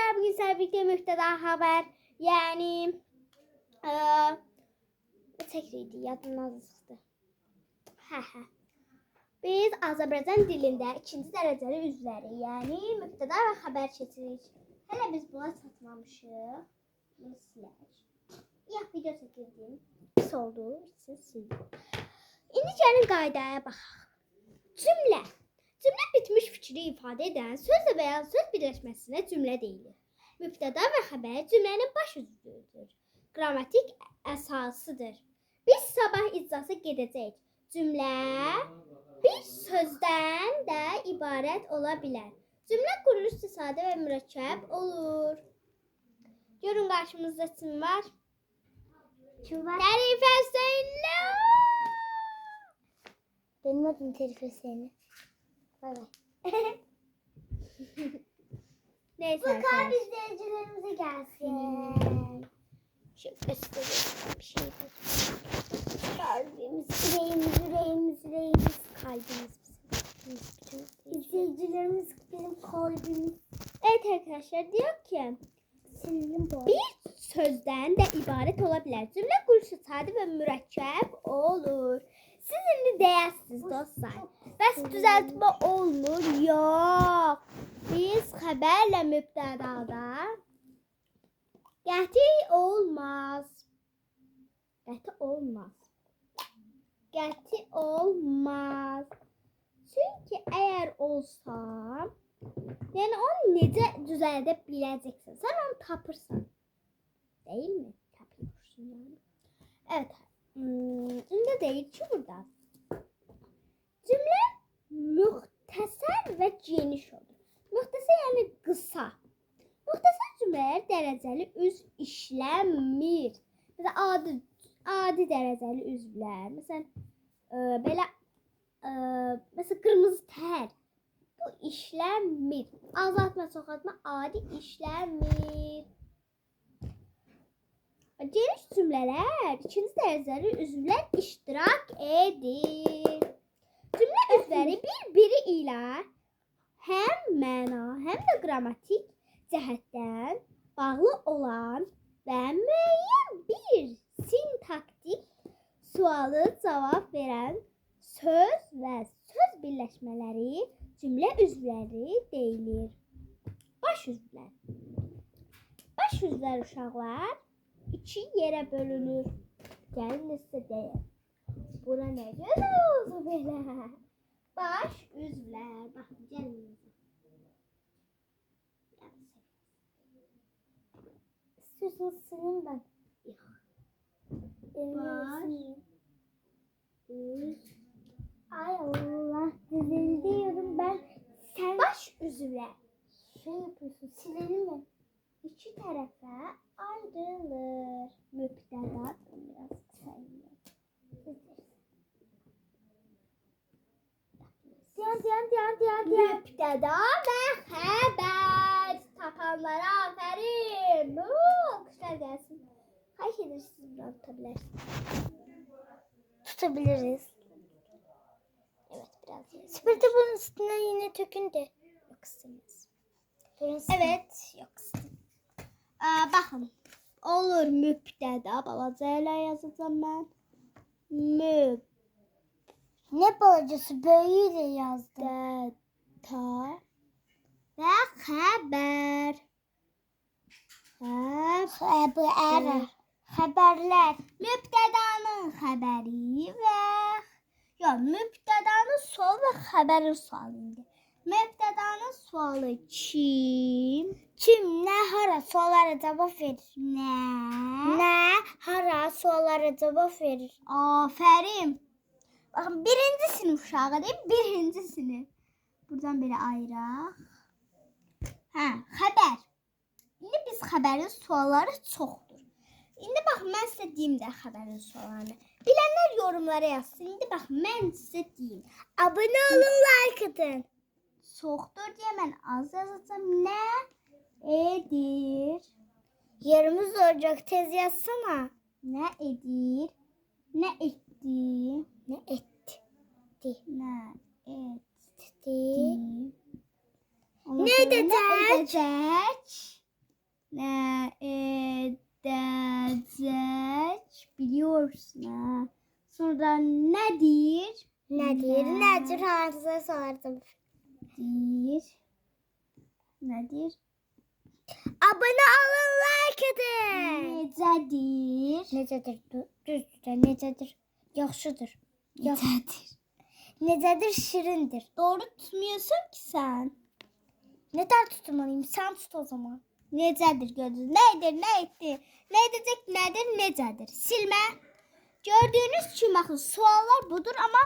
arkadaşlar, bugün sizlerle birlikte müfteda haber yani tekriydi yadımdan çıxdı. Biz Azərbaycan dilində ikinci dərəcəli üzvləri, yəni müfteda və xəbər keçirik. Hələ biz buna çatmamışıq. Bunu silək. Video çəkirdim. Pis oldu. Sildim. İndi gəlin qaydaya baxaq. Cümlə. Cümlə bitmiş fikri ifadə edən sözlə və ya söz birləşməsinə cümlə deyilir. Mübtəda və xəbər cümlənin baş üzvüdür. Qrammatik əsasıdır. Biz sabah iclasa gedəcəyik. Cümlə bir sözdən də ibarət ola bilər. Cümlə quruluşu sadə və mürəkkəb olur. Görün qarşımızda kim var? Kim var? Tərifə Hüseynli. Benim adım Tərifə Hüseynli. Bay bay. Neyse Bu arkadaşlar. kalp izleyicilerimize gelsin. Şöyle göstereyim bir şey. Kalbimiz, yüreğimiz, Kalbimiz bizim. İzleyicilerimiz benim kalbimiz. Evet arkadaşlar, diyor ki Senin bu. bir sözdən də ibarət ola bilər. Cümlə quruluşu sadə və mürəkkəb olur. Siz indi deyərsiniz dostlar. Bəs düzəltmə olmur? Yox. Biz xəbərlə mübtədada qəti olmaz. Qəti olmaz. Qəti olmaz. Çünki əgər olsa, yəni onu necə düzəldə biləcəksən? Sən onu tapırsan. Değil mi? Tapıyorsun yani. Evet. İndi deyir ki burada. Cümlə müxtəsər və geniş olur. Müxtəsər yəni qısa. Müxtəsər cümlələr dərəcəli üz işləmir. Məsələn, adi dərəcəli üzvlər. Məsələn, belə məsələn qırmızı tər. Bu işləmir. Azaltma, çoxaltma adi işləmir. Geniş cümlələr ikinci dərəcəli üzvlər iştirak edir. Cümlə üzvləri bir-biri ilə həm məna, həm də qrammatik cəhətdən bağlı olan və müəyyən bir sintaktik sualı cavab verən söz və söz birləşmələri cümlə üzvləri deyilir. Baş üzvlər. Baş üzvlər uşaqlar iki yerə bölünür. Gəlin sizə deyim. Bura nə gözəl oldu belə. Baş üzvlər. Baxın, gəlin. İstiyorsanız sileyim ben. Yox. Baş. Üz. Ay Allah, düzeliyorum ben. Sen Baş üzvlər. şey yapıyorsun, silelim mi? İki tərəfə ayrılır. Mübtəda biraz sayılır. Diyan. Mübtəda və xəbər. Tapanlara afərin. Quşlar gəlsin. Xahiş edirsiniz, buradan tutabilirsiniz. Tutabiliriz. Evet, biraz. Süpürge bunun üstüne yine tökündü. Yok istemiyoruz. Evet. Yok istemiyoruz. Baxın. Olur mübtəda. Balaca ilə yazacağım mən. Ne balacası böyle yazdı. Mübtəda və xəbər. Haberler. Mübtədanın xəbəri və mübtədanın sualı və xəbərin sualı indi. Mübtədanın sualı kim? Kim, ne, hara sorulara cevap verir. Ne, hara sorulara cevap verir. Afərin. Baxın, birinci sinif uşağı deyim, birinci sinif. Buradan belə ayıraq. Xəbər. İndi biz xəbərin sualları çoxdur. İndi bax, mən sizə deyim də xəbərin suallarını. Bilənlər yorumlara yazsın. İndi bax, mən sizə deyim. Abone olun, like atın. Çoxdur deyə mən az yazacağım. Nə edir? Yerimiz olacaq, tez yazsana. Nə edir? Nə etdi? Ne etti? Nə etdi? Ne edecek? edəcək? ne edecek biliyorsun ha. Sonra nedir? Nedir harza sordım. Nedir? Abone olun, like edin. Necedir? Necedir? Düzdür. Necedir? Yaxşıdır. Necedir? Necedir? Şirindir. Doğru tutmuyorsun ki sen. Neden tutmalıyım? Sen tut o zaman. Necedir gördünüz? Nedir? Ne etti? Ne edecek? Nedir? Necedir? Silme. Gördüğünüz için bakın suallar budur ama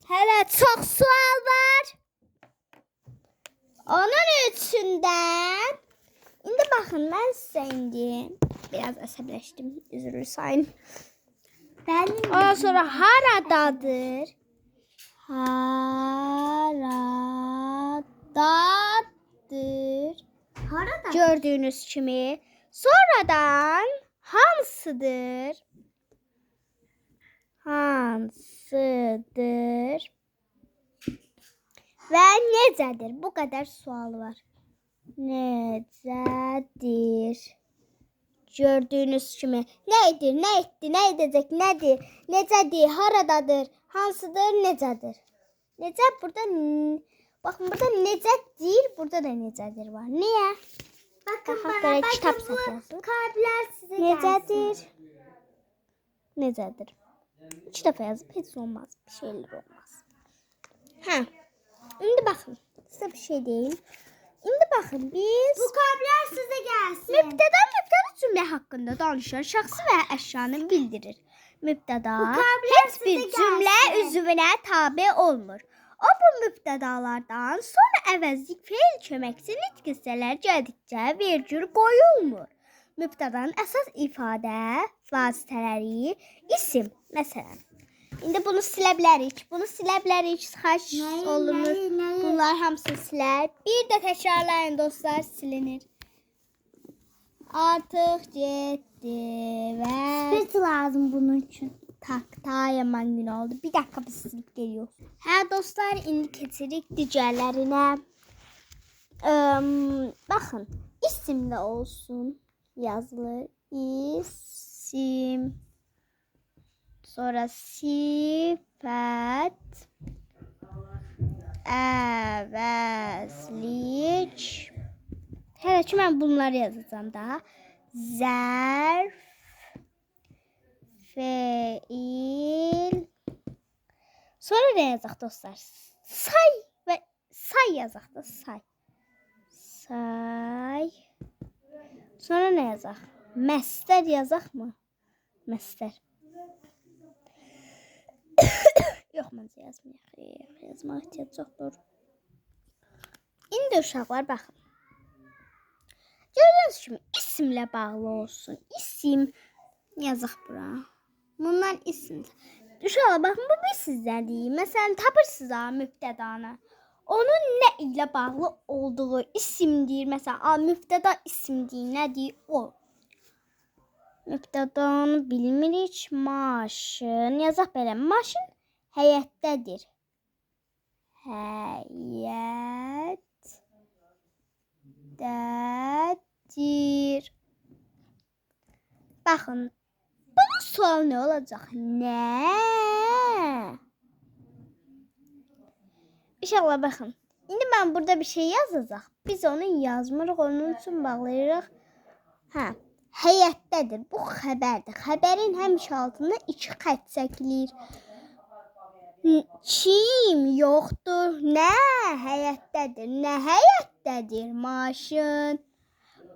hele çok sual var. Onun içinden indi bakın ben size indi biraz əsəbləşdim. Üzülür sayın. Ondan sonra haradadır? Haradadır. Harada? Gördüğünüz kimi. Sonradan hansıdır? Hansıdır? Ve necedir? Bu kadar sual var. Necedir? Gördüğünüz kimi. Neydir? Ne etti? Ne edecek? Nedir? Necedir? Haradadır? Hansıdır? Necedir? Nece burada bakın burada nece değil, burada da necedir var. Niye? Bakın Daha bana, böyle bakın kitap bu satıyorsun. kalpler size gelsin. Necedir? Necedir? Kitap yazıp hiç olmaz. Bir şeyler olmaz. Ha. Şimdi bakın. Size bir şey diyeyim. Şimdi bakın biz Bu kalpler size gelsin. mübteda cümle hakkında danışan şəxsi və əşyanı bildirir. Mübteda kalpler heç bir size cümlə gelsin. üzvünə tabe olmur. O bu mübtədalardan sonra əvəzlik feil köməkçi nitq hissələr gəldikcə vergül qoyulmur. Mübtədanın əsas ifadə vasitələri isim. Məsələn, indi bunu silə bilərik. Bunu silə bilərik. Xahiş olunur. Neyi? Bunlar hamısı silər. Bir də təkrarlayın dostlar, silinir. Artıq getdi və Spit lazım bunun için. takta yaman gün oldu. Bir dakika biz silip geliyoruz. Hə dostlar, indi keçirik digərlərinə. Baxın, isim də olsun yazılır. İsim. Sonra sifət. Əvəzlik. Hələ ki mən bunları yazacağım daha. Zərf. Feil. Sonra ne yazaq dostlar? Say ve say yazaq da say. Say. Sonra ne yazaq? Məstər yazaq mı? Məstər. Yox, məncə yazmayaq. Yazmaq ehtiyac yoxdur. İndi uşaqlar baxın. Gördüğünüz kimi isimlə bağlı olsun. İsim yazıq bura. Bunlar isim. Uşaqlar baxın, bu bir sizdədir. Məsələn, tapırsınız ha mübtədanı. Onun nə ilə bağlı olduğu isimdir. Məsələn, mübtəda isimdir. Nədir o? Mübtədanı bilmirik. Maşın. Yazaq belə. Maşın həyətdədir. Həyətdədir. Baxın. Bunun sualı ne olacak? Ne? İnşallah bakın. Şimdi ben burada bir şey yazacaq. Biz onu yazmırıq, onun için bağlayırıq. Ha, həyətdədir. Bu xəbərdir. Xəbərin həmişə altında 2 xətt çəkilir. Kim yoxdur? Nə həyətdədir? Nə həyətdədir? Maşın.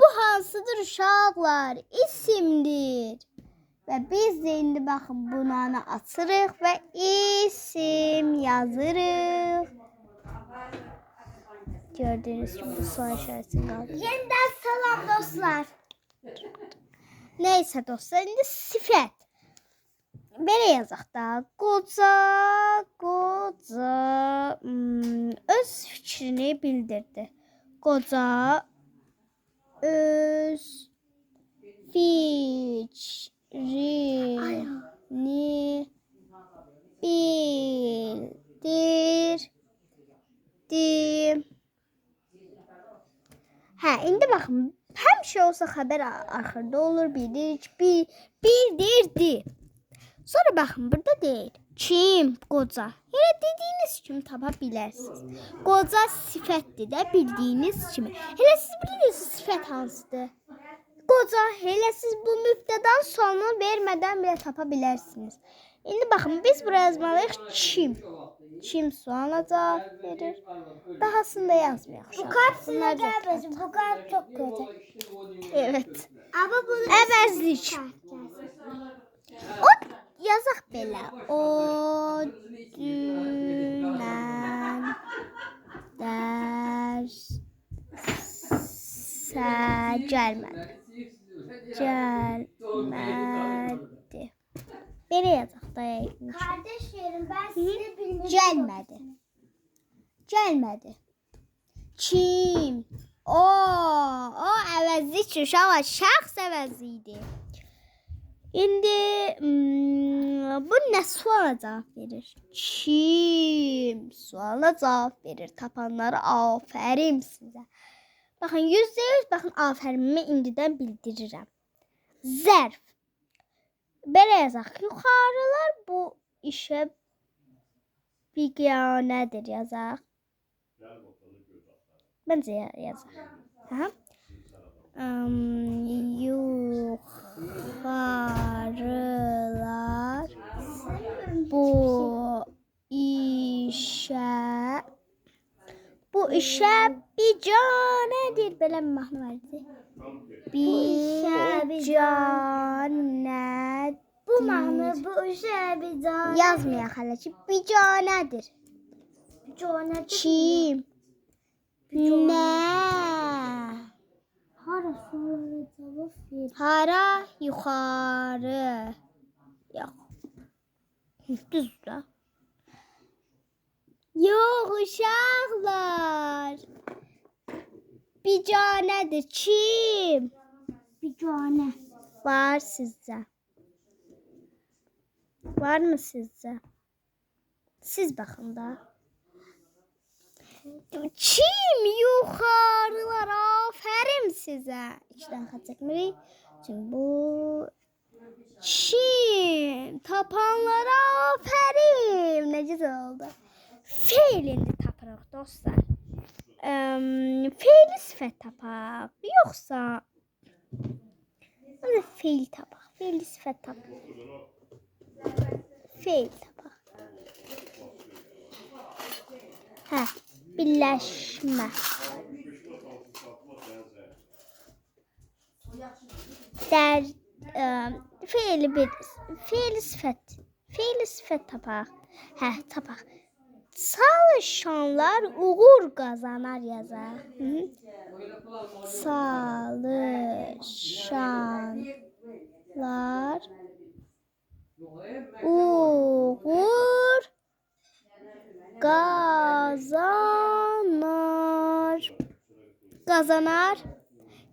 Bu hansıdır uşaqlar? İsimdir. Ve biz de indi bakın bunanı açırıq və isim yazırıq. Gördüğünüz gibi bu soru işaretini qaldı. Yeniden salam dostlar. Neyse dostlar, indi sifət. Belə yazaq da. Qoca öz fikrini bildirdi. Qoca öz fikrini bildirdi. Hə, indi baxın, həmişə olsa xəbər axırda olur, bildirdi. Sonra baxın, burada deyir. Kim? Qoca. Elə dediyiniz kimi tapa bilərsiniz. Qoca sifətdir də, bildiyiniz kimi. Elə siz bilirsiniz sifət hansıdır? Qoca, elə siz bu mübtədan sonunu vermədən belə tapa bilərsiniz. İndi baxın, biz buraya yazmalıyıq kim? Kim sualına cavab verir. Dahasını da yazmayaq. Bu kart size gelmesin. Bu kart çok kötü. Evet. Ama bunu Əvəzlik. O yazaq belə. O dünən dərsə gəlmədi. Belə yazaq da yəqin. kardeşlerim ben size bilmem. Gəlmədi. Kim? O əvəzlik uşaqlar, şəxs əvəzi idi. İndi bu nə suala cavab verir? Kim? Suala cavab verir. Tapanlara afərin sizə. Baxın, %100 baxın, afərinimi indidən bildirirəm. Zərf. Belə yazaq. Yuxarılar bu işə biganədir yazaq. Məncə yazaq. Aha. Yuxarılar bu işə biganədir. Belə bir mahnı var idi. Biganədir. Bu mahnı bu işe bir daha. Yazmayaq hələ ki. Biganədir. Kim? Nə? Hara sonra cevap ver. Hara? Yuxarı. Yox. Düzdür. Yox uşaqlar. Biganədir. Kim? Bicane. Var sizcə? Var mı sizcə? Siz baxın da. Kim? Yuxarılar. Afərin sizə. 2 dənə xətt çəkmirik. Çünki bu kim? Tapanlara afərin. Necə oldu? Fe'l indi tapırıq dostlar. Fe'li sifət tapaq. Yoxsa fe'l tapaq. Fe'li sifət tapaq. Fe'l tapaq. Hə, birləşmə. Fe'li sifət tapaq. Hə, tapaq. Çalışanlar uğur qazanar yazar. Çalışanlar uğur qazanar.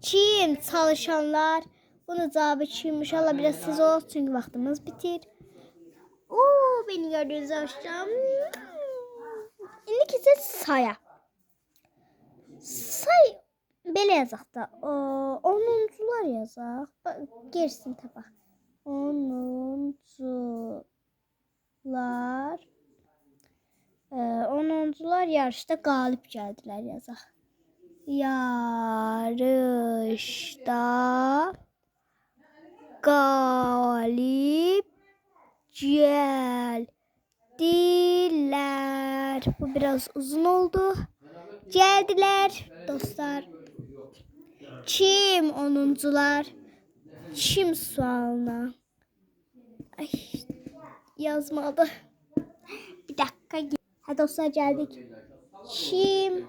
Kim? Çalışanlar. Bunun cevabı kim? İnşallah biraz siz olsun çünkü vaxtımız bitir. Beni gördüğünüz hoşçam. İndi keçək saya. Say belə yazaq da. 10'uncular yazaq. Gerisini tapaq. 10'uncular yarışda qalib gəldilər yazaq. Yarışda qalib geldiler. Bu biraz uzun oldu. Geldiler dostlar. Kim? 10'uncular. Kim sualına? Ay, yazmadı. Bir dakika. Hadi dostlar geldik. Kim?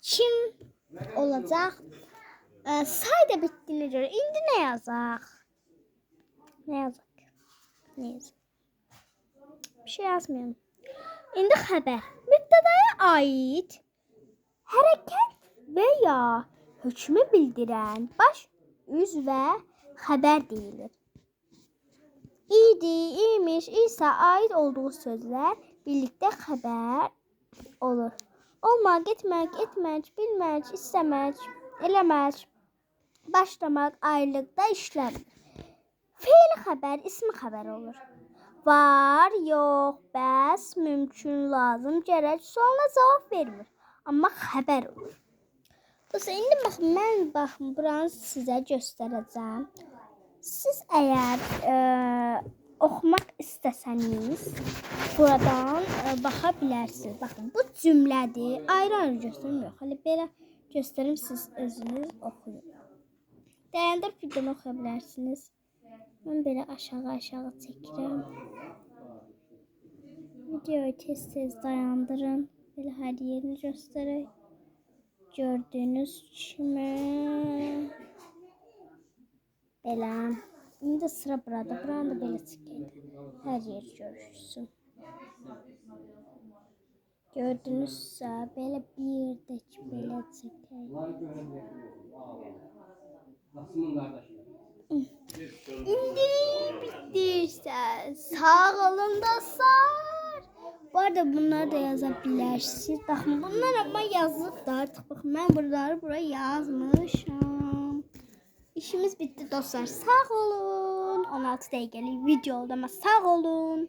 Kim olacak? Say da bittiğine göre. İndi ne yazaq? Ne yazaq? Bir şey yazmayalım. İndi xəbər. Mübtədaya ait hərəkət və ya hökmü bildirən baş, üz və xəbər deyilir. İdi, imiş, isə ait olduğu sözlər birlikdə xəbər olur. Olmaq, getmək, etmək, bilmək, istəmək, eləmək, başlamaq, ayrılıqda işləmək. Fe'li xəbər, ismi xəbər olur. Var, yox, bəs, mümkün, lazım, gərək sualına cavab vermir. Amma xəbər olur. Dostlar, indi baxın, buranı sizə göstərəcəm. Siz əgər oxumaq istəsəniz, buradan baxa bilərsiniz. Baxın, bu cümlədir. Ayrı-ayrı göstərim yox. Hələ belə göstərim, siz özünüz oxuyun. Dayandırıb videonu oxuya bilərsiniz. Mən belə aşağı çəkirəm. Videoyu tez-tez dayandırın. Belə hər yerini göstərək. Gördüyünüz kimi belə. İndi sıra burada. Buranı da belə çəkək. Hər yer görürsün. Gördünüzsə belə bir də ki, belə çəkək. İndi bitirsən. Sağ olun dostlar. Bu arada bunları da yaza bilərsiniz. Baxın, bunlar amma yazıb da artıq. Baxın, mən buraları buraya yazmışam. İşimiz bitti dostlar. Sağ olun. 16 dəqiqəlik video oldu amma sağ olun.